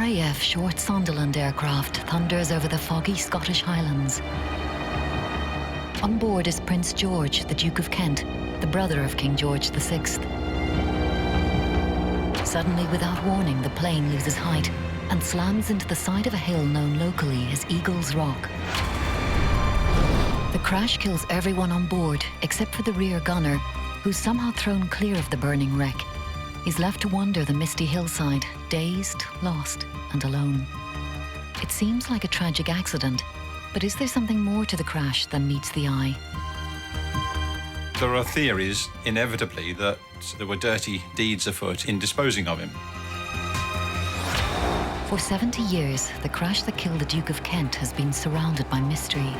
RAF Short Sunderland aircraft thunders over the foggy Scottish Highlands. On board is Prince George, the Duke of Kent, the brother of King George VI. Suddenly, without warning, the plane loses height and slams into the side of a hill known locally as Eagle's Rock. The crash kills everyone on board except for the rear gunner, who's somehow thrown clear of the burning wreck. He's left to wander the misty hillside, dazed, lost, and alone. It seems like a tragic accident, but is there something more to the crash than meets the eye? There are theories, inevitably, that there were dirty deeds afoot in disposing of him. For 70 years, the crash that killed the Duke of Kent has been surrounded by mystery.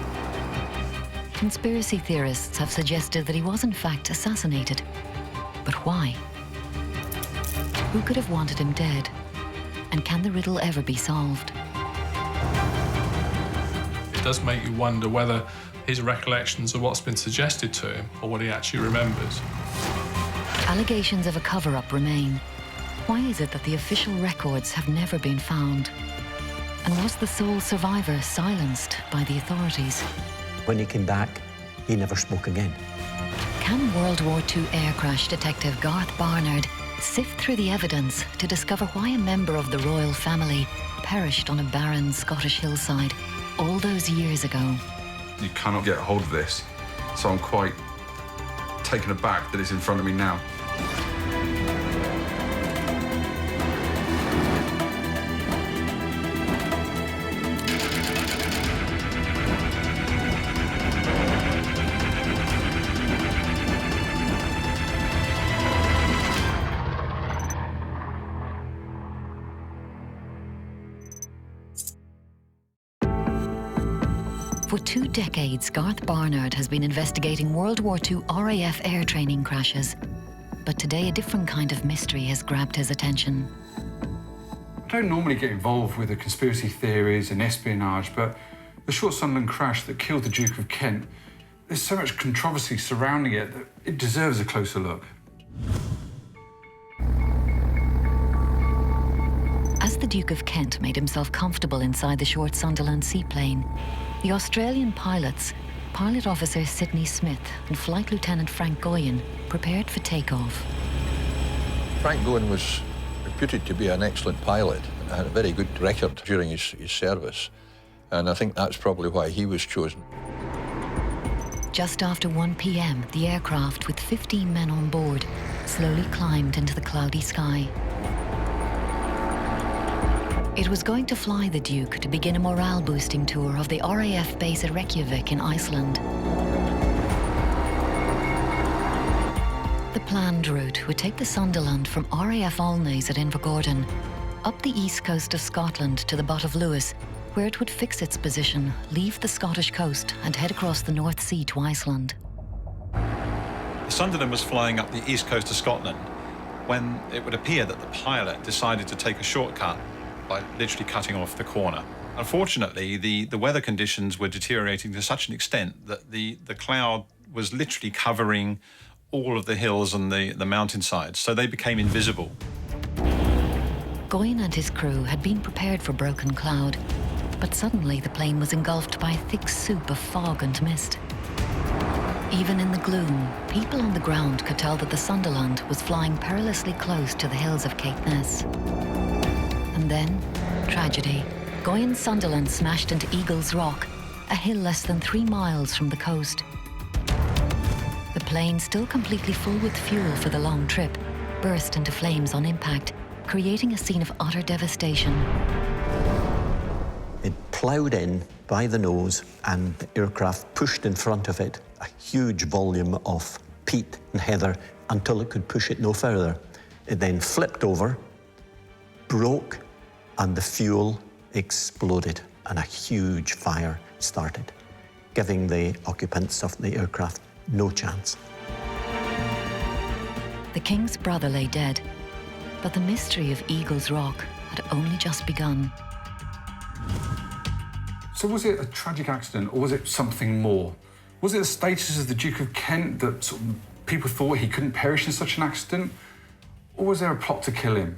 Conspiracy theorists have suggested that he was in fact assassinated. But why? Who could have wanted him dead? And can the riddle ever be solved? It does make you wonder whether his recollections are what's been suggested to him or what he actually remembers. Allegations of a cover-up remain. Why is it that the official records have never been found? And was the sole survivor silenced by the authorities? When he came back, he never spoke again. Can World War II air crash detective Garth Barnard sift through the evidence to discover why a member of the royal family perished on a barren Scottish hillside all those years ago? You cannot get hold of this, so I'm quite taken aback that it's in front of me now. For 2 decades, Garth Barnard has been investigating World War II RAF air training crashes. But today, a different kind of mystery has grabbed his attention. I don't normally get involved with the conspiracy theories and espionage, but the Short Sunderland crash that killed the Duke of Kent, there's so much controversy surrounding it that it deserves a closer look. As the Duke of Kent made himself comfortable inside the Short Sunderland seaplane, the Australian pilots, Pilot Officer Sidney Smith and Flight Lieutenant Frank Goyen, prepared for takeoff. Frank Goyen was reputed to be an excellent pilot and had a very good record during his service, and I think that's probably why he was chosen. Just after 1 p.m, the aircraft, with 15 men on board, slowly climbed into the cloudy sky. It was going to fly the Duke to begin a morale-boosting tour of the RAF base at Reykjavik in Iceland. The planned route would take the Sunderland from RAF Alnays at Invergordon, up the east coast of Scotland to the Butt of Lewis, where it would fix its position, leave the Scottish coast and head across the North Sea to Iceland. The Sunderland was flying up the east coast of Scotland when it would appear that the pilot decided to take a shortcut by literally cutting off the corner. Unfortunately, the weather conditions were deteriorating to such an extent that the cloud was literally covering all of the hills and the mountainsides, so they became invisible. Goyen and his crew had been prepared for broken cloud, but suddenly the plane was engulfed by a thick soup of fog and mist. Even in the gloom, people on the ground could tell that the Sunderland was flying perilously close to the hills of Caithness. And then, tragedy. Goyen's Sunderland smashed into Eagle's Rock, a hill less than 3 miles from the coast. The plane, still completely full with fuel for the long trip, burst into flames on impact, creating a scene of utter devastation. It ploughed in by the nose, and the aircraft pushed in front of it a huge volume of peat and heather until it could push it no further. It then flipped over, broke, and the fuel exploded, and a huge fire started, giving the occupants of the aircraft no chance. The King's brother lay dead, but the mystery of Eagle's Rock had only just begun. So was it a tragic accident, or was it something more? Was it the status of the Duke of Kent that sort of people thought he couldn't perish in such an accident? Or was there a plot to kill him?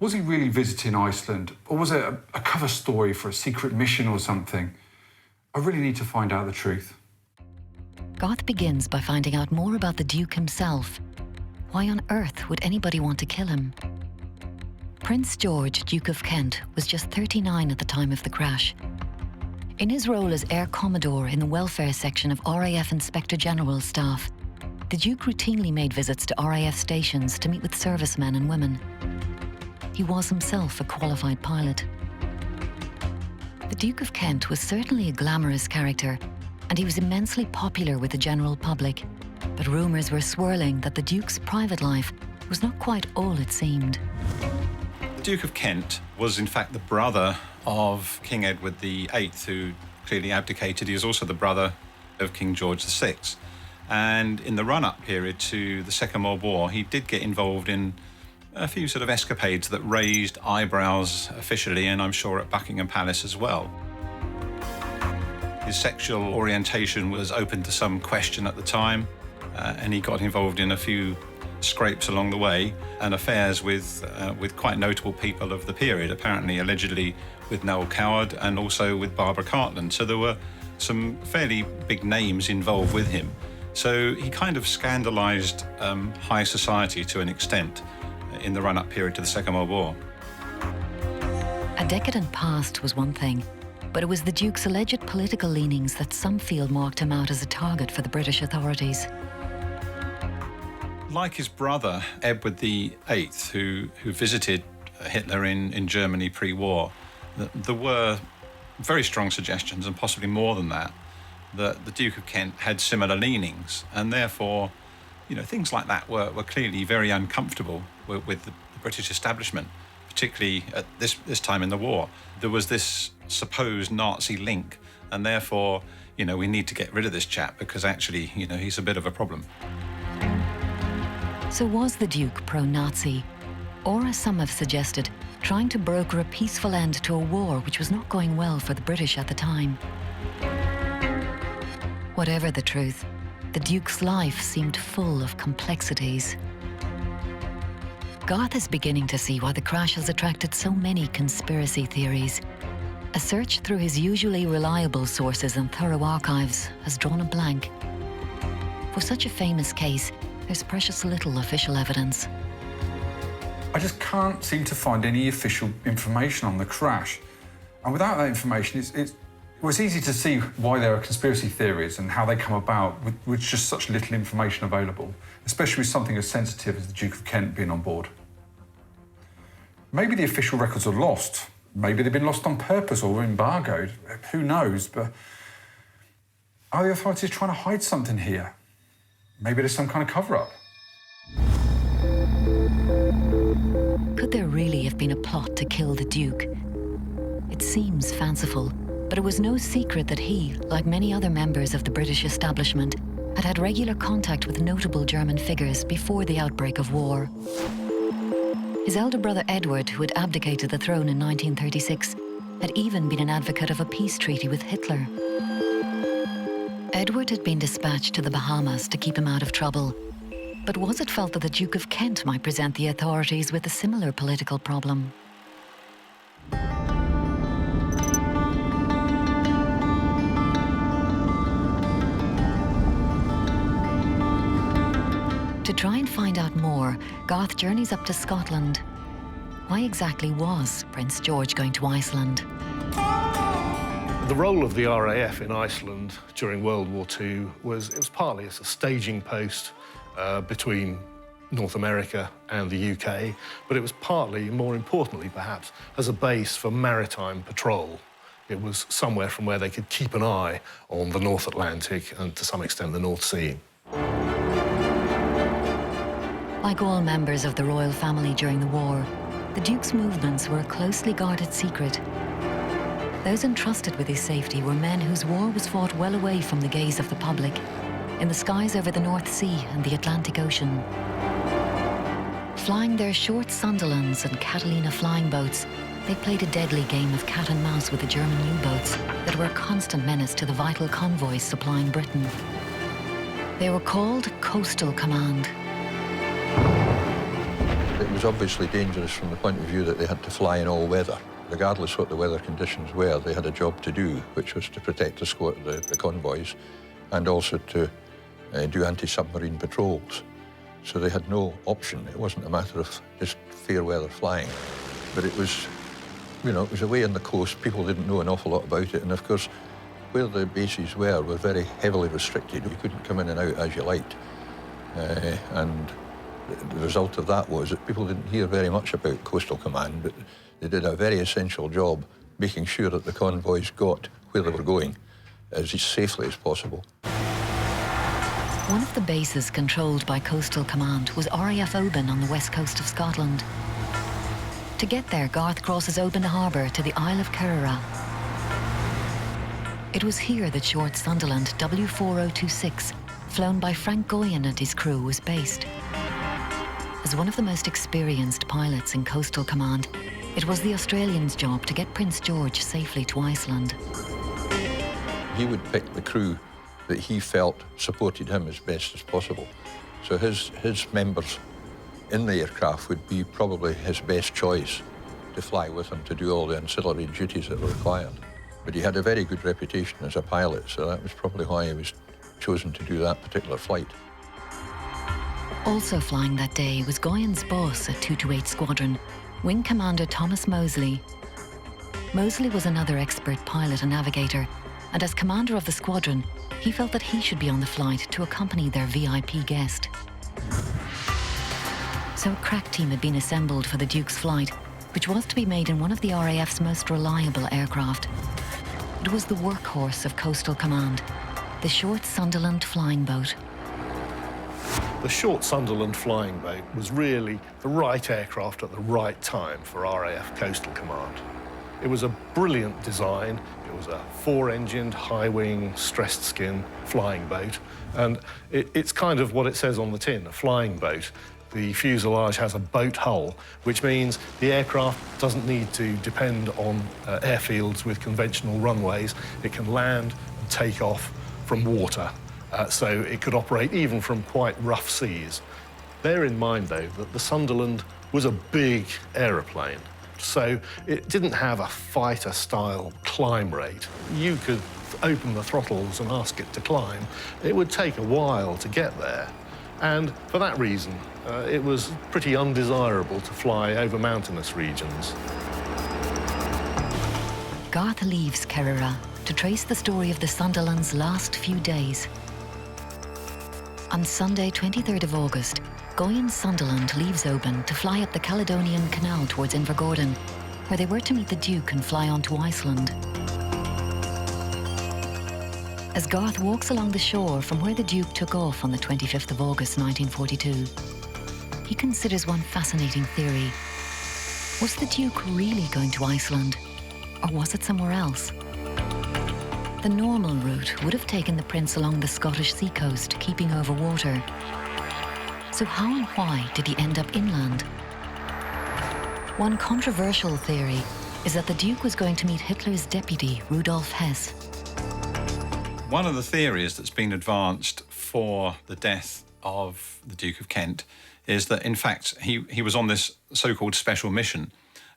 Was he really visiting Iceland, or was it a cover story for a secret mission or something? I really need to find out the truth. Garth begins by finding out more about the Duke himself. Why on earth would anybody want to kill him? Prince George, Duke of Kent, was just 39 at the time of the crash. In his role as Air Commodore in the welfare section of RAF Inspector General's staff, the Duke routinely made visits to RAF stations to meet with servicemen and women. He was himself a qualified pilot. The Duke of Kent was certainly a glamorous character, and he was immensely popular with the general public. But rumours were swirling that the Duke's private life was not quite all it seemed. The Duke of Kent was in fact the brother of King Edward VIII, who clearly abdicated. He was also the brother of King George VI. And in the run-up period to the Second World War, he did get involved in a few sort of escapades that raised eyebrows officially, and I'm sure at Buckingham Palace as well. His sexual orientation was open to some question at the time, and he got involved in a few scrapes along the way and affairs with quite notable people of the period, apparently, allegedly with Noel Coward and also with Barbara Cartland. So there were some fairly big names involved with him. So he kind of scandalised high society to an extent in the run-up period to the Second World War. A decadent past was one thing, but it was the Duke's alleged political leanings that some feel marked him out as a target for the British authorities. Like his brother, Edward VIII, who visited Hitler in Germany pre-war, there were very strong suggestions, and possibly more than that the Duke of Kent had similar leanings, and therefore, you know, things like that were clearly very uncomfortable with the British establishment, particularly at this time in the war. There was this supposed Nazi link, and therefore, you know, we need to get rid of this chap because actually, you know, he's a bit of a problem. So was the Duke pro-Nazi, or as some have suggested, trying to broker a peaceful end to a war which was not going well for the British at the time? Whatever the truth, the Duke's life seemed full of complexities. Garth is beginning to see why the crash has attracted so many conspiracy theories. A search through his usually reliable sources and thorough archives has drawn a blank. For such a famous case, there's precious little official evidence. I just can't seem to find any official information on the crash. And without that information, it was easy to see why there are conspiracy theories and how they come about with just such little information available, especially with something as sensitive as the Duke of Kent being on board. Maybe the official records are lost. Maybe they've been lost on purpose or embargoed. Who knows? But are the authorities trying to hide something here? Maybe there's some kind of cover-up. Could there really have been a plot to kill the Duke? It seems fanciful, but it was no secret that he, like many other members of the British establishment, had had regular contact with notable German figures before the outbreak of war. His elder brother Edward, who had abdicated the throne in 1936, had even been an advocate of a peace treaty with Hitler. Edward had been dispatched to the Bahamas to keep him out of trouble. But was it felt that the Duke of Kent might present the authorities with a similar political problem? To try and find out more, Garth journeys up to Scotland. Why exactly was Prince George going to Iceland? The role of the RAF in Iceland during World War II was partly as a staging post between North America and the UK, but it was partly, more importantly perhaps, as a base for maritime patrol. It was somewhere from where they could keep an eye on the North Atlantic and to some extent the North Sea. Like all members of the royal family during the war, the Duke's movements were a closely guarded secret. Those entrusted with his safety were men whose war was fought well away from the gaze of the public, in the skies over the North Sea and the Atlantic Ocean. Flying their short Sunderlands and Catalina flying boats, they played a deadly game of cat and mouse with the German U-boats that were a constant menace to the vital convoys supplying Britain. They were called Coastal Command. It was obviously dangerous from the point of view that they had to fly in all weather. Regardless what the weather conditions were, they had a job to do, which was to protect the convoys and also to do anti-submarine patrols. So they had no option. It wasn't a matter of just fair weather flying. But it was, you know, it was away on the coast. People didn't know an awful lot about it. And of course, where the bases were very heavily restricted. You couldn't come in and out as you liked. And the result of that was that people didn't hear very much about Coastal Command, but they did a very essential job making sure that the convoys got where they were going as safely as possible. One of the bases controlled by Coastal Command was RAF Oban on the west coast of Scotland. To get there, Garth crosses Oban Harbour to the Isle of Kerrera. It was here that short Sunderland W4026, flown by Frank Goyen and his crew, was based. As one of the most experienced pilots in Coastal Command, it was the Australians' job to get Prince George safely to Iceland. He would pick the crew that he felt supported him as best as possible. So his members in the aircraft would be probably his best choice to fly with him to do all the ancillary duties that were required. But he had a very good reputation as a pilot, so that was probably why he was chosen to do that particular flight. Also flying that day was Goyen's boss at 228 Squadron, Wing Commander Thomas Moseley. Moseley was another expert pilot and navigator, and as commander of the squadron, he felt that he should be on the flight to accompany their VIP guest. So a crack team had been assembled for the Duke's flight, which was to be made in one of the RAF's most reliable aircraft. It was the workhorse of Coastal Command, the Short Sunderland flying boat. The Short Sunderland flying boat was really the right aircraft at the right time for RAF Coastal Command. It was a brilliant design. It was a four-engined, high-wing, stressed skin flying boat. And it's kind of what it says on the tin, a flying boat. The fuselage has a boat hull, which means the aircraft doesn't need to depend on airfields with conventional runways. It can land and take off from water, so it could operate even from quite rough seas. Bear in mind, though, that the Sunderland was a big aeroplane, so it didn't have a fighter-style climb rate. You could open the throttles and ask it to climb. It would take a while to get there, and for that reason, it was pretty undesirable to fly over mountainous regions. Garth leaves Kerrera to trace the story of the Sunderland's last few days. On Sunday, 23rd of August, Goyen's Sunderland leaves Oban to fly up the Caledonian Canal towards Invergordon, where they were to meet the Duke and fly on to Iceland. As Garth walks along the shore from where the Duke took off on the 25th of August 1942, he considers one fascinating theory. Was the Duke really going to Iceland, or was it somewhere else? The normal route would have taken the Prince along the Scottish seacoast, keeping over water. So how and why did he end up inland? One controversial theory is that the Duke was going to meet Hitler's deputy, Rudolf Hess. One of the theories that's been advanced for the death of the Duke of Kent is that, in fact, he was on this so-called special mission.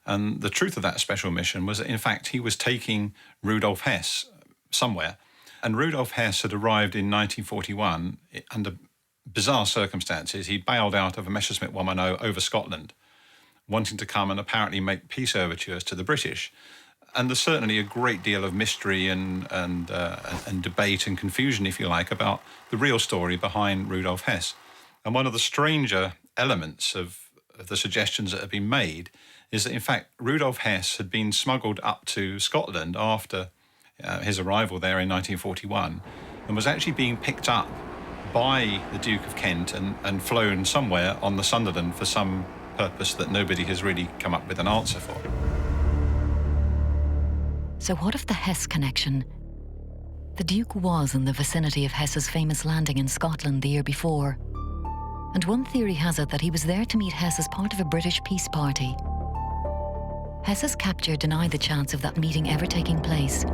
And the truth of that special mission was that, in fact, he was taking Rudolf Hess somewhere. And Rudolf Hess had arrived in 1941 under bizarre circumstances. He bailed out of a Messerschmitt 110 over Scotland, wanting to come and apparently make peace overtures to the British. And there's certainly a great deal of mystery and debate and confusion, if you like, about the real story behind Rudolf Hess. And one of the stranger elements of the suggestions that have been made is that, in fact, Rudolf Hess had been smuggled up to Scotland after his arrival there in 1941 and was actually being picked up by the Duke of Kent and flown somewhere on the Sunderland for some purpose that nobody has really come up with an answer for. So what of the Hess connection? The Duke was in the vicinity of Hess's famous landing in Scotland the year before. And one theory has it that he was there to meet Hess as part of a British peace party. Hess's capture denied the chance of that meeting ever taking place.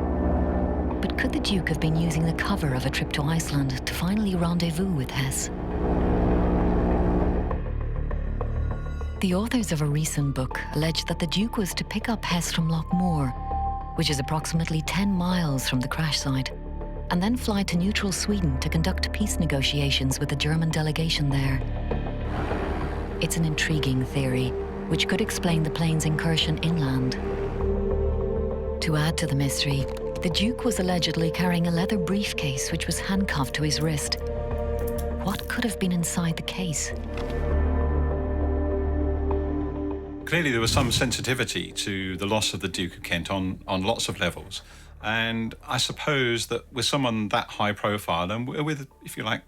But could the Duke have been using the cover of a trip to Iceland to finally rendezvous with Hess? The authors of a recent book alleged that the Duke was to pick up Hess from Lochmore, which is approximately 10 miles from the crash site, and then fly to neutral Sweden to conduct peace negotiations with the German delegation there. It's an intriguing theory, which could explain the plane's incursion inland. To add to the mystery, the Duke was allegedly carrying a leather briefcase which was handcuffed to his wrist. What could have been inside the case? Clearly there was some sensitivity to the loss of the Duke of Kent on lots of levels. And I suppose that with someone that high profile and with, if you like,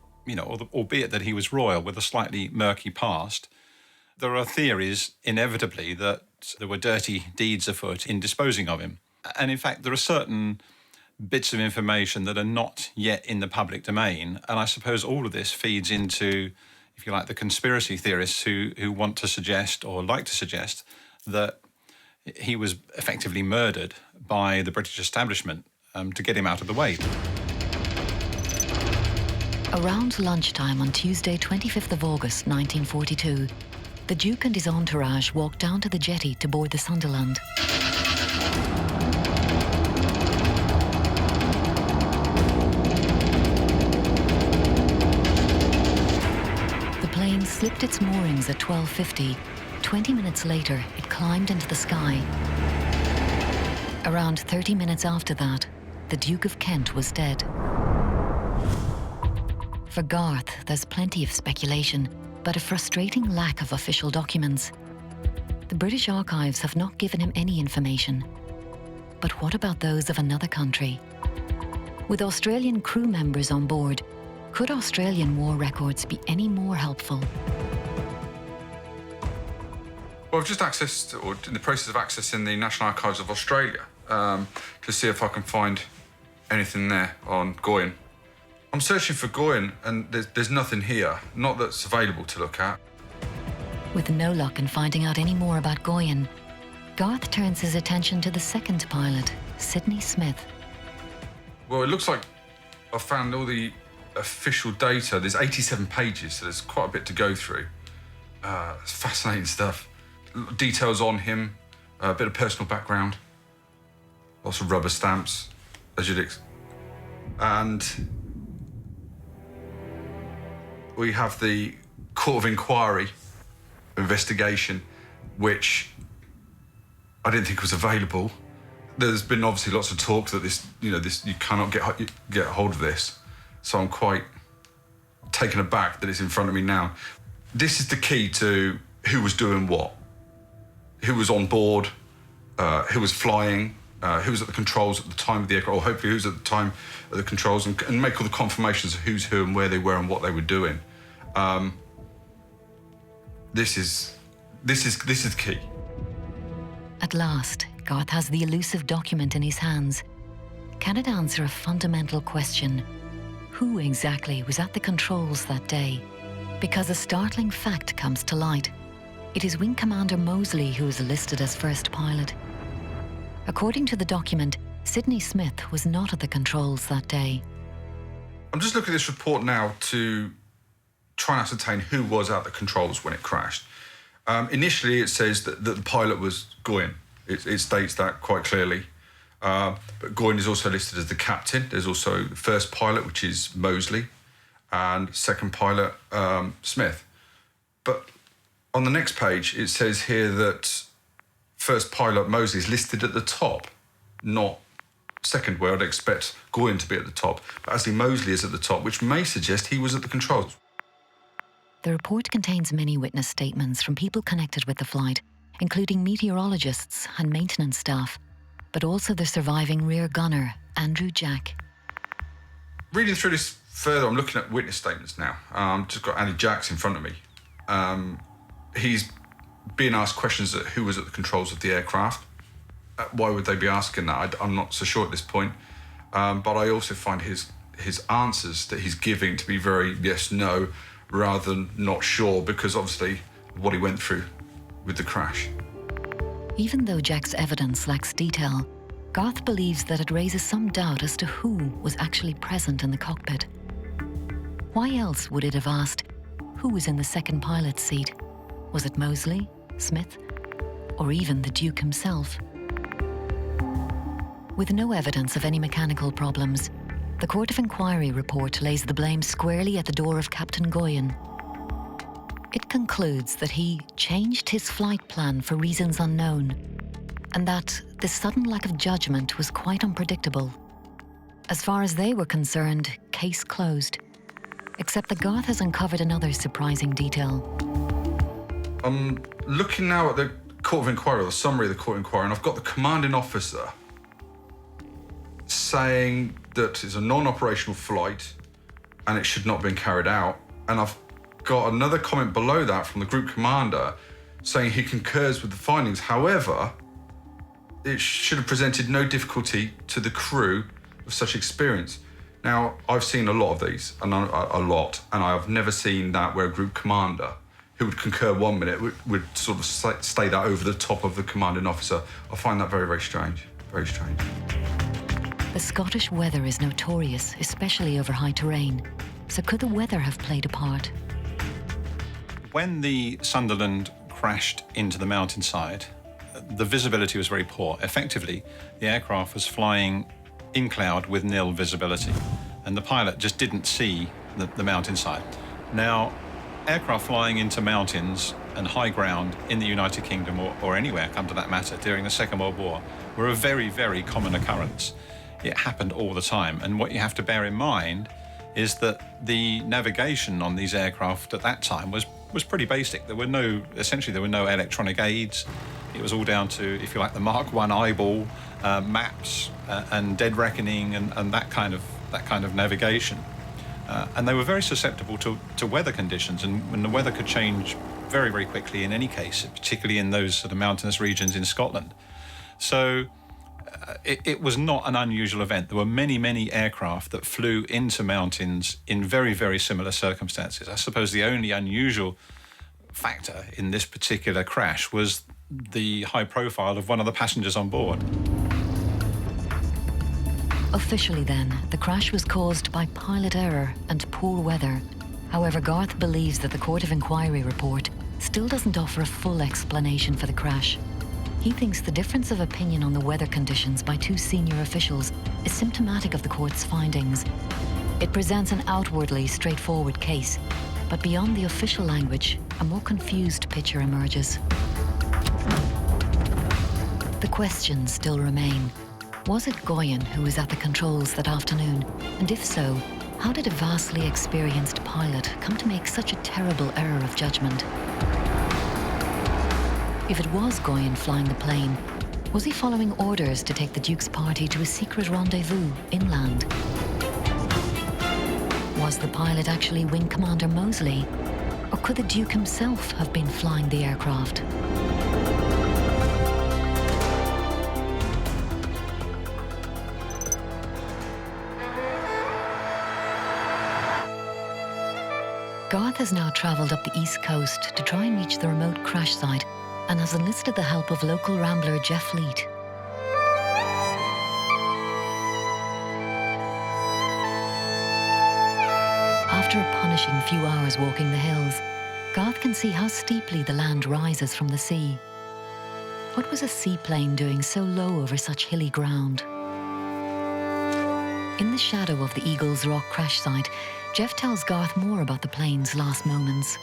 albeit that he was royal with a slightly murky past, there are theories, inevitably, that there were dirty deeds afoot in disposing of him. And in fact, there are certain bits of information that are not yet in the public domain. And I suppose all of this feeds into, if you like, the conspiracy theorists who want to suggest or like to suggest that he was effectively murdered by the British establishment to get him out of the way. Around lunchtime on Tuesday, 25th of August, 1942, the Duke and his entourage walked down to the jetty to board the Sunderland. The plane slipped its moorings at 12:50. 20 minutes later, it climbed into the sky. Around 30 minutes after that, the Duke of Kent was dead. For Garth, there's plenty of speculation, but a frustrating lack of official documents. The British archives have not given him any information. But what about those of another country? With Australian crew members on board, could Australian war records be any more helpful? Well, I've just accessed, or in the process of accessing the National Archives of Australia to see if I can find anything there on Goyen. I'm searching for Goyen and there's nothing here, not that's available to look at. With no luck in finding out any more about Goyen, Garth turns his attention to the second pilot, Sidney Smith. Well, it looks like I've found all the official data. There's 87 pages, so there's quite a bit to go through. It's fascinating stuff. Details on him, a bit of personal background, lots of rubber stamps, as you'd expect. And we have the Court of Inquiry investigation, which I didn't think was available. There's been obviously lots of talk that this you cannot get hold of this. So I'm quite taken aback that it's in front of me now. This is the key to who was doing what, who was on board, who was flying, who was at the controls at the time of the aircraft, or hopefully who was at the time of the controls, and make all the confirmations of who's who and where they were and what they were doing. This is key. At last, Garth has the elusive document in his hands. Can it answer a fundamental question? Who exactly was at the controls that day? Because a startling fact comes to light. It is Wing Commander Moseley who is listed as first pilot. According to the document, Sidney Smith was not at the controls that day. I'm just looking at this report now to try and ascertain who was at the controls when it crashed. Initially, it says that the pilot was Goyen. It states that quite clearly. But Goyen is also listed as the captain. There's also the first pilot, which is Moseley, and second pilot, Smith. But on the next page, it says here that first pilot Moseley is listed at the top, not second, where I'd expect Goyen to be at the top. But actually, Moseley is at the top, which may suggest he was at the controls. The report contains many witness statements from people connected with the flight, including meteorologists and maintenance staff, but also the surviving rear gunner, Andrew Jack. Reading through this further, I'm looking at witness statements now. Just got Andy Jacks in front of me. He's being asked questions at who was at the controls of the aircraft. Why would they be asking that? I'm not so sure at this point. But I also find his answers that he's giving to be very yes, no, rather than not sure, because obviously what he went through with the crash. Even though Jack's evidence lacks detail, Garth believes that it raises some doubt as to who was actually present in the cockpit. Why else would it have asked, who was in the second pilot's seat? Was it Moseley? Smith, or even the Duke himself. With no evidence of any mechanical problems, the Court of Inquiry report lays the blame squarely at the door of Captain Goyen. It concludes that he changed his flight plan for reasons unknown, and that this sudden lack of judgment was quite unpredictable. As far as they were concerned, case closed. Except that Garth has uncovered another surprising detail. I'm looking now at the Court of Inquiry, or the summary of the Court of Inquiry, and I've got the commanding officer saying that it's a non-operational flight and it should not have been carried out. And I've got another comment below that from the group commander saying he concurs with the findings. However, it should have presented no difficulty to the crew of such experience. Now, I've seen a lot of these, and I've never seen that where a group commander who would concur 1 minute would sort of stay that over the top of the commanding officer. I find that very, very strange. Very strange. The Scottish weather is notorious, especially over high terrain. So could the weather have played a part? When the Sunderland crashed into the mountainside, the visibility was very poor. Effectively, the aircraft was flying in cloud with nil visibility, and the pilot just didn't see the mountainside. Now, aircraft flying into mountains and high ground in the United Kingdom or anywhere, come to that matter, during the Second World War were a very, very common occurrence. It happened all the time, and what you have to bear in mind is that the navigation on these aircraft at that time was pretty basic. Essentially there were no electronic aids. It was all down to, if you like, the Mark I eyeball, maps, and dead reckoning, and that kind of navigation. And they were very susceptible to weather conditions, and when the weather could change very, very quickly in any case, particularly in those sort of mountainous regions in Scotland. So it was not an unusual event. There were many, many aircraft that flew into mountains in very, very similar circumstances. I suppose the only unusual factor in this particular crash was the high profile of one of the passengers on board. Officially then, the crash was caused by pilot error and poor weather. However, Garth believes that the Court of Inquiry report still doesn't offer a full explanation for the crash. He thinks the difference of opinion on the weather conditions by two senior officials is symptomatic of the court's findings. It presents an outwardly straightforward case, but beyond the official language, a more confused picture emerges. The questions still remain. Was it Goyen who was at the controls that afternoon? And if so, how did a vastly experienced pilot come to make such a terrible error of judgment? If it was Goyen flying the plane, was he following orders to take the Duke's party to a secret rendezvous inland? Was the pilot actually Wing Commander Moseley? Or could the Duke himself have been flying the aircraft? Garth has now travelled up the east coast to try and reach the remote crash site, and has enlisted the help of local rambler Jeff Leet. After a punishing few hours walking the hills, Garth can see how steeply the land rises from the sea. What was a seaplane doing so low over such hilly ground? In the shadow of the Eagles Rock crash site, Jeff tells Garth more about the plane's last moments.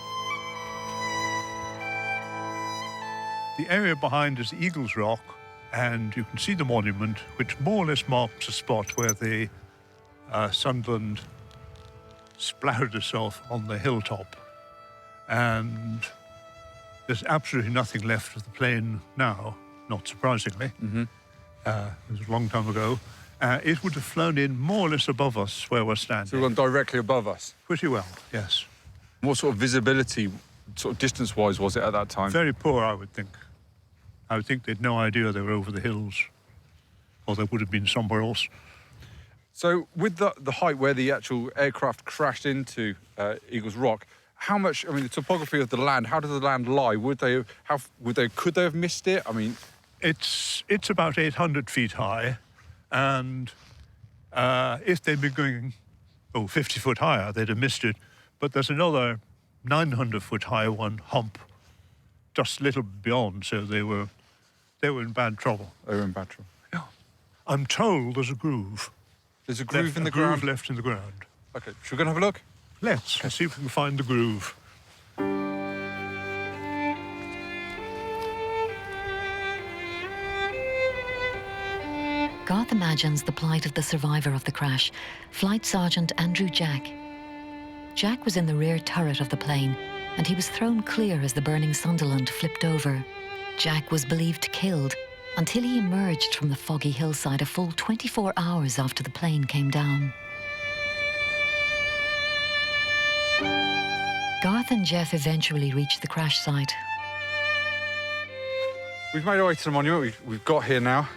The area behind is Eagles Rock, and you can see the monument, which more or less marks the spot where the Sunderland splattered itself on the hilltop. And there's absolutely nothing left of the plane now, not surprisingly. It was a long time ago. It would have flown in more or less above us where we're standing. So we're directly above us? Pretty well, yes. What sort of visibility, sort of distance-wise, was it at that time? Very poor, I would think. I would think they'd no idea they were over the hills, or they would have been somewhere else. So with the height where the actual aircraft crashed into Eagles Rock, how much, I mean, the topography of the land, how did the land lie? Could they have missed it? I mean... It's about 800 feet high, and if they'd been going, 50 foot higher, they'd have missed it. But there's another 900 foot high one hump just a little beyond, so they were in bad trouble. They were in bad trouble. Yeah. I'm told there's a groove. There's a groove in the groove ground? left in the ground. OK, should we go and have a look? Let's see if we can find the groove. Garth imagines the plight of the survivor of the crash, Flight Sergeant Andrew Jack. Jack was in the rear turret of the plane, and he was thrown clear as the burning Sunderland flipped over. Jack was believed killed until he emerged from the foggy hillside a full 24 hours after the plane came down. Garth and Jeff eventually reached the crash site. We've made our way to the monument we've got here now.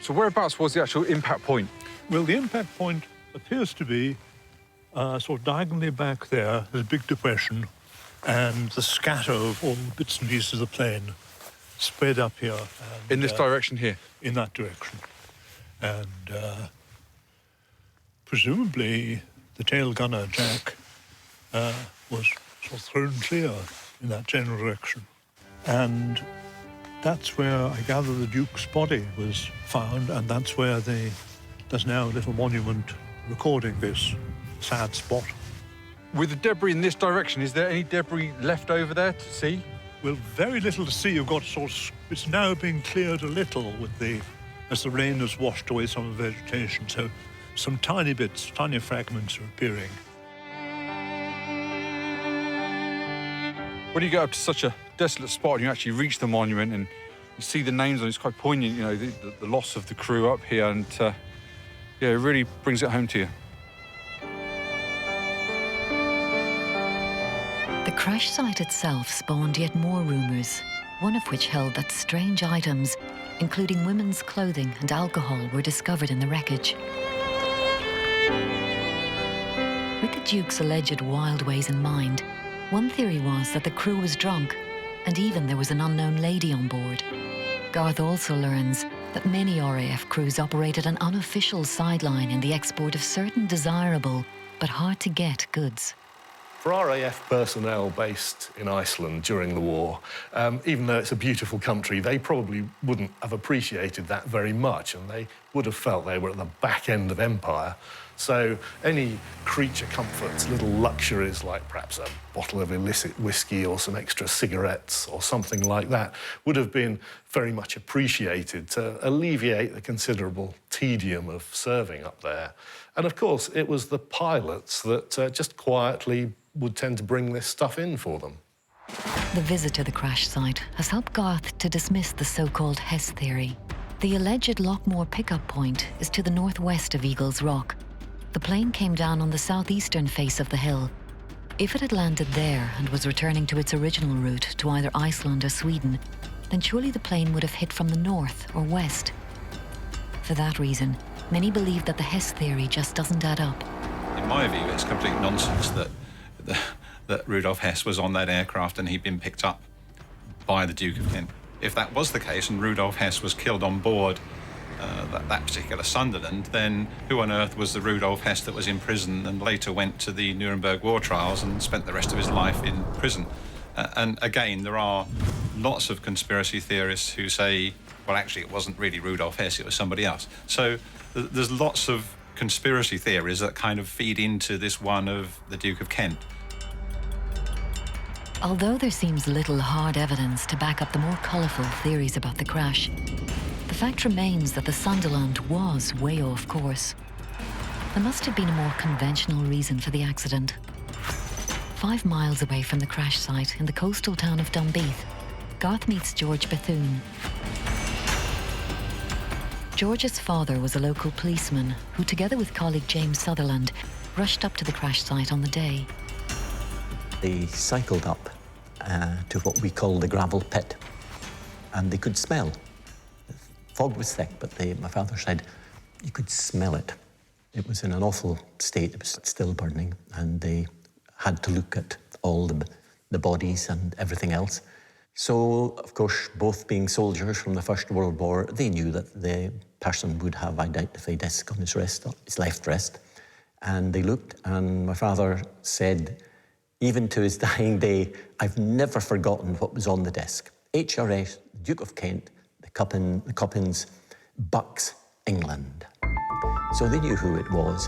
So whereabouts was the actual impact point? Well, the impact point appears to be sort of diagonally back there. There's a big depression, and the scatter of all the bits and pieces of the plane spread up here. And, in this direction here? In that direction. And presumably the tail gunner, Jack, was sort of thrown clear in that general direction. And that's where I gather the Duke's body was found, and that's where there's now a little monument recording this sad spot. With the debris in this direction, is there any debris left over there to see? Well, very little to see. You've got sort of, it's now being cleared a little as the rain has washed away some of the vegetation. So some tiny bits, tiny fragments are appearing. When you get up to such a desolate spot and you actually reach the monument and you see the names on it, it's quite poignant, you know, the loss of the crew up here, and yeah, it really brings it home to you. The crash site itself spawned yet more rumours, one of which held that strange items, including women's clothing and alcohol, were discovered in the wreckage. With the Duke's alleged wild ways in mind, one theory was that the crew was drunk, and even there was an unknown lady on board. Garth also learns that many RAF crews operated an unofficial sideline in the export of certain desirable but hard-to-get goods. For RAF personnel based in Iceland during the war, even though it's a beautiful country, they probably wouldn't have appreciated that very much, and they would have felt they were at the back end of empire. So any creature comforts, little luxuries like perhaps a bottle of illicit whiskey or some extra cigarettes or something like that would have been very much appreciated to alleviate the considerable tedium of serving up there. And of course, it was the pilots that just quietly would tend to bring this stuff in for them. The visit to the crash site has helped Garth to dismiss the so-called Hess theory. The alleged Lockmore pickup point is to the northwest of Eagles Rock. The plane came down on the southeastern face of the hill. If it had landed there and was returning to its original route to either Iceland or Sweden, then surely the plane would have hit from the north or west. For that reason, many believe that the Hess theory just doesn't add up. In my view, it's complete nonsense that Rudolf Hess was on that aircraft and he'd been picked up by the Duke of Kent. If that was the case and Rudolf Hess was killed on board that particular Sunderland, then who on earth was the Rudolf Hess that was in prison and later went to the Nuremberg war trials and spent the rest of his life in prison? And again, there are lots of conspiracy theorists who say, well, actually, it wasn't really Rudolf Hess, it was somebody else. So there's lots of conspiracy theories that kind of feed into this one of the Duke of Kent. Although there seems little hard evidence to back up the more colourful theories about the crash, the fact remains that the Sunderland was way off course. There must have been a more conventional reason for the accident. 5 miles away from the crash site in the coastal town of Dunbeath, Garth meets George Bethune. George's father was a local policeman who, together with colleague James Sutherland, rushed up to the crash site on the day. They cycled up to what we call the gravel pit, and they could smell. The fog was thick, but my father said you could smell it. It was in an awful state. It was still burning, and they had to look at all the bodies and everything else. So, of course, both being soldiers from the First World War, they knew that the person would have identified disc on his wrist, his left wrist. And they looked, and my father said, Even to his dying day, I've never forgotten what was on the disc. HRS Duke of Kent, the Cuppins, Bucks, England. So they knew who it was.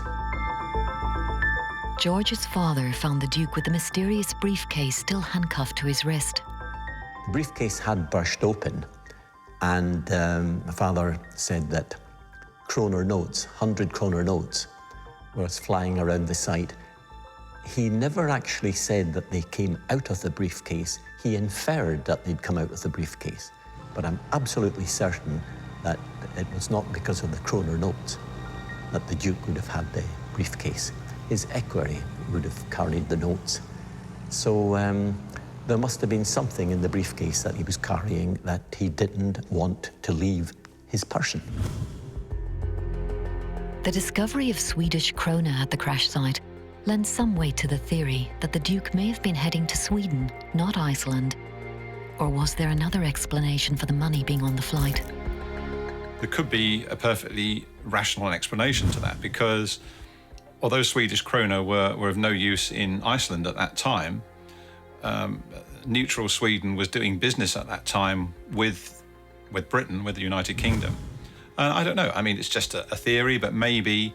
George's father found the Duke with the mysterious briefcase still handcuffed to his wrist. The briefcase had burst open, and my father said that kroner notes, 100 kroner notes, was flying around the site. He never actually said that they came out of the briefcase. He inferred that they'd come out of the briefcase. But I'm absolutely certain that it was not because of the kroner notes that the Duke would have had the briefcase. His equerry would have carried the notes. So there must have been something in the briefcase that he was carrying that he didn't want to leave his person. The discovery of Swedish krona at the crash site lends some weight to the theory that the Duke may have been heading to Sweden, not Iceland. Or was there another explanation for the money being on the flight? There could be a perfectly rational explanation to that, because although Swedish krona were of no use in Iceland at that time, neutral Sweden was doing business at that time with Britain, with the United Kingdom. I don't know, I mean, it's just a theory, but maybe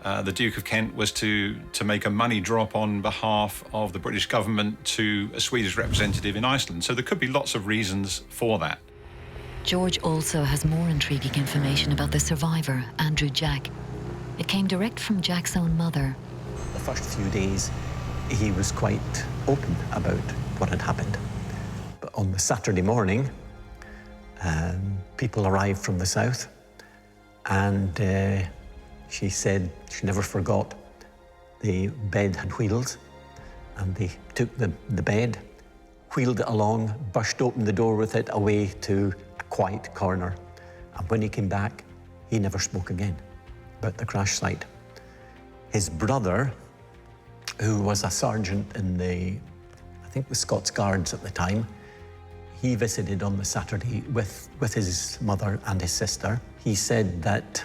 the Duke of Kent was to make a money drop on behalf of the British government to a Swedish representative in Iceland. So there could be lots of reasons for that. George also has more intriguing information about the survivor, Andrew Jack. It came direct from Jack's own mother. The first few days, he was quite open about what had happened. But on the Saturday morning, people arrived from the south, and she said she never forgot the bed had wheels, and they took the bed, wheeled it along, burst open the door with it away to a quiet corner. And when he came back, he never spoke again about the crash site. His brother, who was a sergeant in I think the Scots Guards at the time, he visited on the Saturday with his mother and his sister. He said that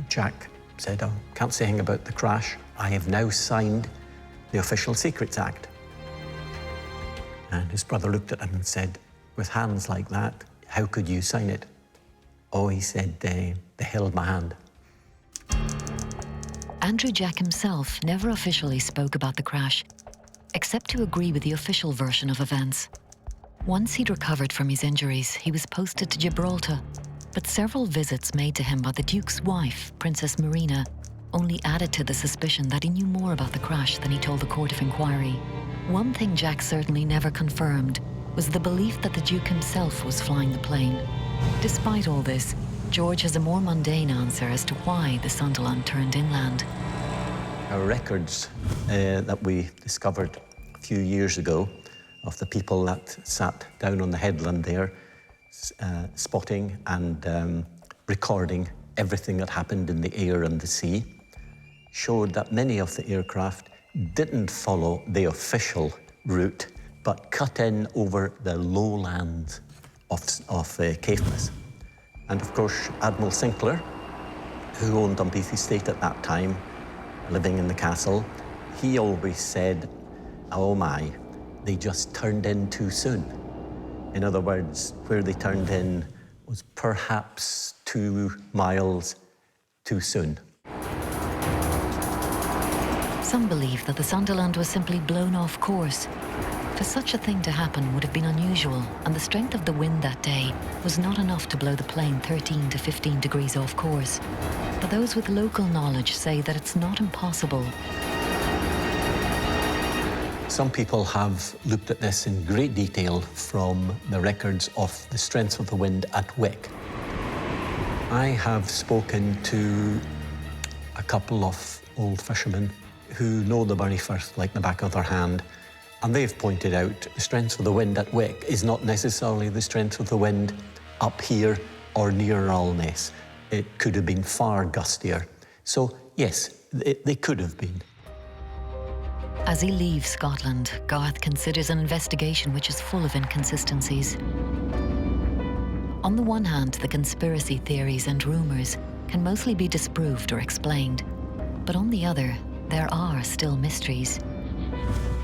Jack said, "I can't say anything about the crash. I have now signed the Official Secrets Act." And his brother looked at him and said, "With hands like that, how could you sign it?" "Oh," he said, they held my hand." Andrew Jack himself never officially spoke about the crash, except to agree with the official version of events. Once he'd recovered from his injuries, he was posted to Gibraltar, but several visits made to him by the Duke's wife, Princess Marina, only added to the suspicion that he knew more about the crash than he told the Court of Inquiry. One thing Jack certainly never confirmed was the belief that the Duke himself was flying the plane. Despite all this, George has a more mundane answer as to why the Sunderland turned inland. Our records that we discovered a few years ago of the people that sat down on the headland there, spotting and recording everything that happened in the air and the sea, showed that many of the aircraft didn't follow the official route, but cut in over the lowlands of Caithness. And of course, Admiral Sinclair, who owned Dunbeath Estate at that time, living in the castle, he always said, "Oh my, they just turned in too soon." In other words, where they turned in was perhaps 2 miles too soon. Some believe that the Sunderland was simply blown off course. For such a thing to happen would have been unusual, and the strength of the wind that day was not enough to blow the plane 13 to 15 degrees off course. But those with local knowledge say that it's not impossible. Some people have looked at this in great detail from the records of the strength of the wind at Wick. I have spoken to a couple of old fishermen who know the Bury Firth like the back of their hand, and they've pointed out the strength of the wind at Wick is not necessarily the strength of the wind up here or near Alness. It could have been far gustier. So yes, they could have been. As he leaves Scotland, Garth considers an investigation which is full of inconsistencies. On the one hand, the conspiracy theories and rumours can mostly be disproved or explained. But on the other, there are still mysteries.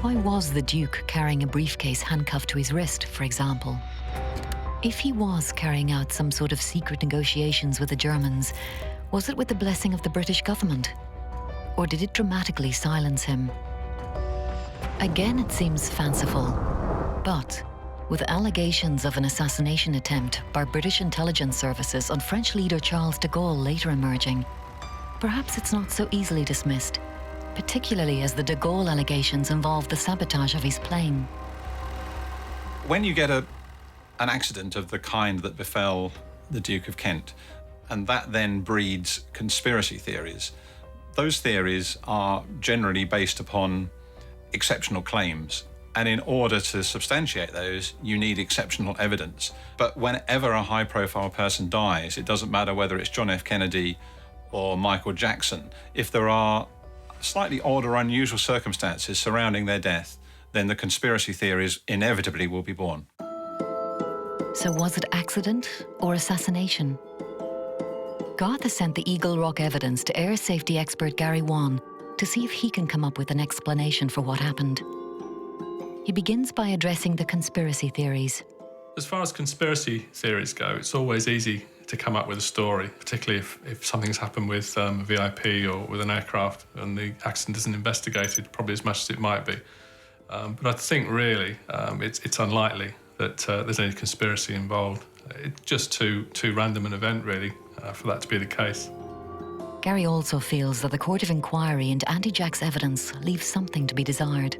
Why was the Duke carrying a briefcase handcuffed to his wrist, for example? If he was carrying out some sort of secret negotiations with the Germans, was it with the blessing of the British government? Or did it dramatically silence him? Again, it seems fanciful, but with allegations of an assassination attempt by British intelligence services on French leader Charles de Gaulle later emerging, perhaps it's not so easily dismissed, particularly as the de Gaulle allegations involve the sabotage of his plane. When you get an accident of the kind that befell the Duke of Kent, and that then breeds conspiracy theories, those theories are generally based upon exceptional claims. And in order to substantiate those, you need exceptional evidence. But whenever a high-profile person dies, it doesn't matter whether it's John F. Kennedy or Michael Jackson. If there are slightly odd or unusual circumstances surrounding their death, then the conspiracy theories inevitably will be born. So was it accident or assassination? Garth has sent the Eagle Rock evidence to air safety expert Gary Wan to see if he can come up with an explanation for what happened. He begins by addressing the conspiracy theories. As far as conspiracy theories go, it's always easy to come up with a story, particularly if something's happened with a VIP or with an aircraft and the accident isn't investigated probably as much as it might be. But I think really it's unlikely that there's any conspiracy involved. It's just too random an event really for that to be the case. Gary also feels that the Court of Inquiry into Andy Jack's evidence leaves something to be desired.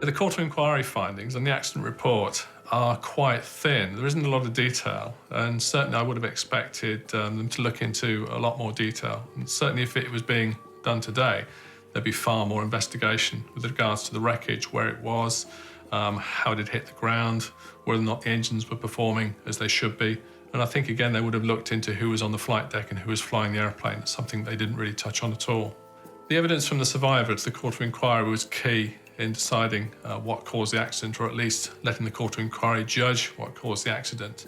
The Court of Inquiry findings and the accident report are quite thin. There isn't a lot of detail, and certainly I would have expected them to look into a lot more detail. And certainly if it was being done today, there'd be far more investigation with regards to the wreckage, where it was, how it had hit the ground, whether or not the engines were performing as they should be. And I think, again, they would have looked into who was on the flight deck and who was flying the airplane, something they didn't really touch on at all. The evidence from the survivor to the Court of Inquiry was key in deciding what caused the accident, or at least letting the Court of Inquiry judge what caused the accident.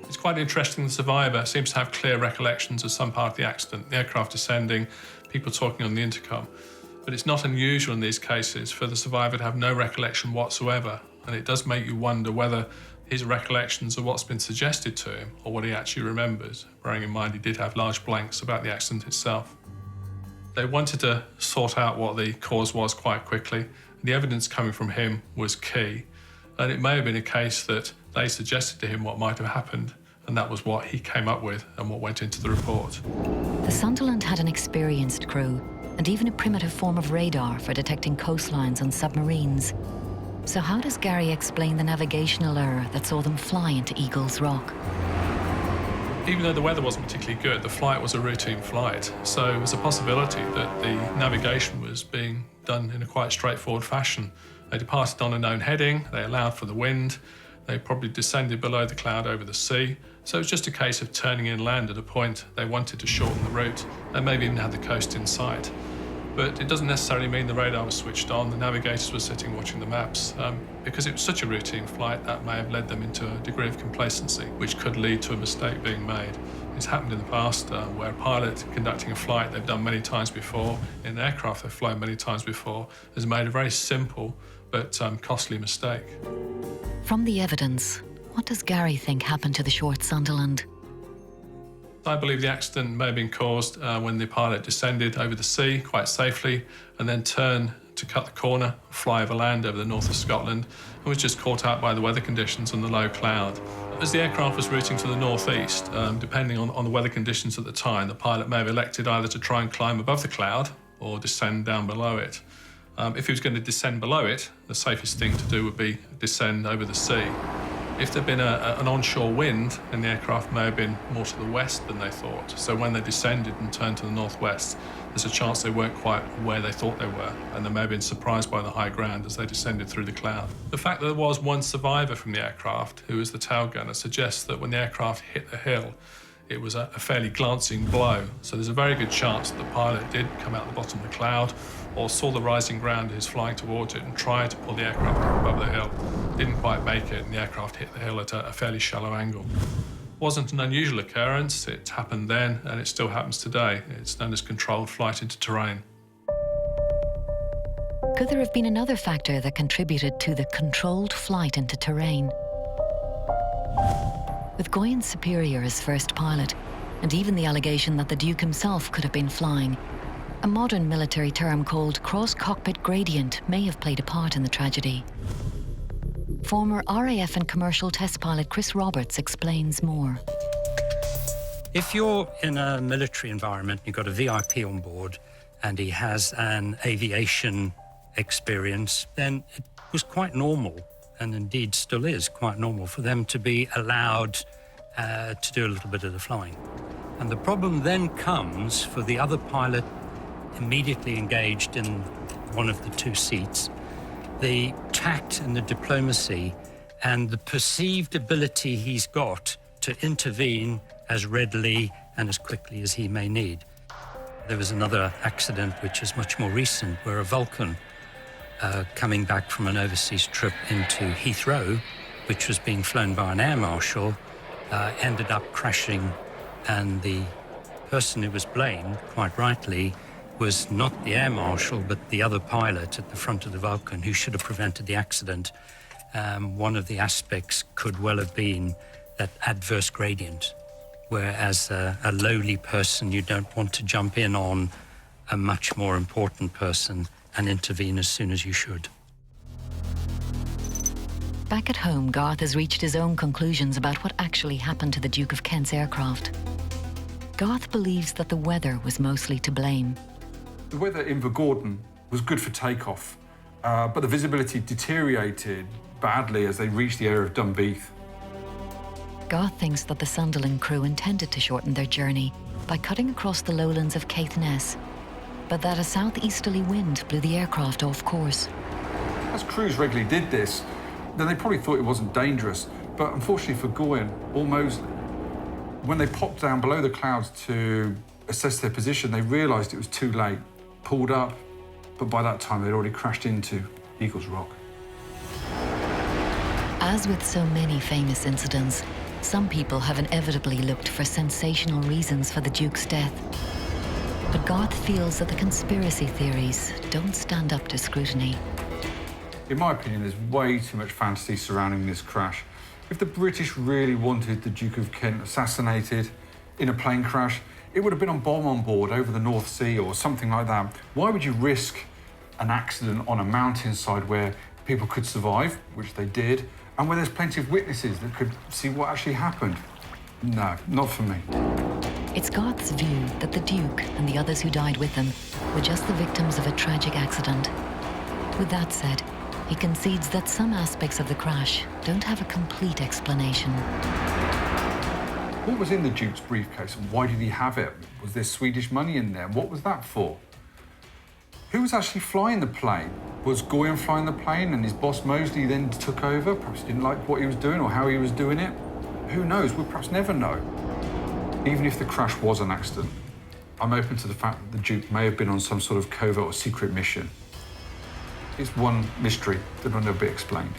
It's quite interesting, the survivor seems to have clear recollections of some part of the accident, the aircraft descending, people talking on the intercom. But it's not unusual in these cases for the survivor to have no recollection whatsoever, and it does make you wonder whether his recollections are what's been suggested to him or what he actually remembers, bearing in mind he did have large blanks about the accident itself. They wanted to sort out what the cause was quite quickly. The evidence coming from him was key, and it may have been a case that they suggested to him what might have happened, and that was what he came up with and what went into the report. The Sunderland had an experienced crew and even a primitive form of radar for detecting coastlines and submarines. So how does Gary explain the navigational error that saw them fly into Eagles Rock? Even though the weather wasn't particularly good, the flight was a routine flight. So there's a possibility that the navigation was being done in a quite straightforward fashion. They departed on a known heading, they allowed for the wind, they probably descended below the cloud over the sea. So it was just a case of turning inland at a point they wanted to shorten the route, and maybe even had the coast in sight. But it doesn't necessarily mean the radar was switched on, the navigators were sitting watching the maps. Because it was such a routine flight, that may have led them into a degree of complacency, which could lead to a mistake being made. It's happened in the past where a pilot conducting a flight they've done many times before, in an aircraft they've flown many times before, has made a very simple but costly mistake. From the evidence, what does Gary think happened to the short Sunderland? I believe the accident may have been caused when the pilot descended over the sea quite safely and then turned to cut the corner, fly over land over the north of Scotland, and was just caught out by the weather conditions and the low cloud. As the aircraft was routing to the northeast, depending on the weather conditions at the time, the pilot may have elected either to try and climb above the cloud or descend down below it. If he was going to descend below it, the safest thing to do would be descend over the sea. If there'd been an onshore wind, then the aircraft may have been more to the west than they thought. So when they descended and turned to the northwest, there's a chance they weren't quite where they thought they were, and they may have been surprised by the high ground as they descended through the cloud. The fact that there was one survivor from the aircraft, who was the tail gunner, suggests that when the aircraft hit the hill, it was a fairly glancing blow. So there's a very good chance that the pilot did come out the bottom of the cloud or saw the rising ground as flying towards it and tried to pull the aircraft up above the hill. Didn't quite make it, and the aircraft hit the hill at a fairly shallow angle. Wasn't an unusual occurrence. It happened then, and it still happens today. It's known as controlled flight into terrain. Could there have been another factor that contributed to the controlled flight into terrain? With Goyen's superior as first pilot, and even the allegation that the Duke himself could have been flying, a modern military term called cross-cockpit gradient may have played a part in the tragedy. Former RAF and commercial test pilot Chris Roberts explains more. If you're in a military environment, you've got a VIP on board, and he has an aviation experience, then it was quite normal, and indeed still is quite normal, for them to be allowed to do a little bit of the flying. And the problem then comes for the other pilot immediately engaged in one of the two seats, the tact and the diplomacy and the perceived ability he's got to intervene as readily and as quickly as he may need. There was another accident which is much more recent, where a Vulcan coming back from an overseas trip into Heathrow, which was being flown by an air marshal, ended up crashing, and the person who was blamed, quite rightly, was not the air marshal, but the other pilot at the front of the Vulcan who should have prevented the accident. One of the aspects could well have been that adverse gradient, whereas a lowly person, you don't want to jump in on a much more important person and intervene as soon as you should. Back at home, Garth has reached his own conclusions about what actually happened to the Duke of Kent's aircraft. Garth believes that the weather was mostly to blame. The weather in Gordon was good for takeoff, but the visibility deteriorated badly as they reached the area of Dunbeath. Garth thinks that the Sunderland crew intended to shorten their journey by cutting across the lowlands of Caithness, but that a southeasterly wind blew the aircraft off course. As crews regularly did this, then they probably thought it wasn't dangerous, but unfortunately for Goyen or Moseley, when they popped down below the clouds to assess their position, they realised it was too late, pulled up, but by that time they'd already crashed into Eagles Rock. As with so many famous incidents, some people have inevitably looked for sensational reasons for the Duke's death. But Garth feels that the conspiracy theories don't stand up to scrutiny. In my opinion, there's way too much fantasy surrounding this crash. If the British really wanted the Duke of Kent assassinated in a plane crash, it would have been on bomb on board over the North Sea or something like that. Why would you risk an accident on a mountainside where people could survive, which they did, and where there's plenty of witnesses that could see what actually happened? No, not for me. It's Garth's view that the Duke and the others who died with him were just the victims of a tragic accident. With that said, he concedes that some aspects of the crash don't have a complete explanation. What was in the Duke's briefcase and why did he have it? Was there Swedish money in there? What was that for? Who was actually flying the plane? Was Goyen flying the plane and his boss Moseley then took over? Perhaps he didn't like what he was doing or how he was doing it? Who knows? We'll perhaps never know. Even if the crash was an accident, I'm open to the fact that the Duke may have been on some sort of covert or secret mission. It's one mystery that will never be explained.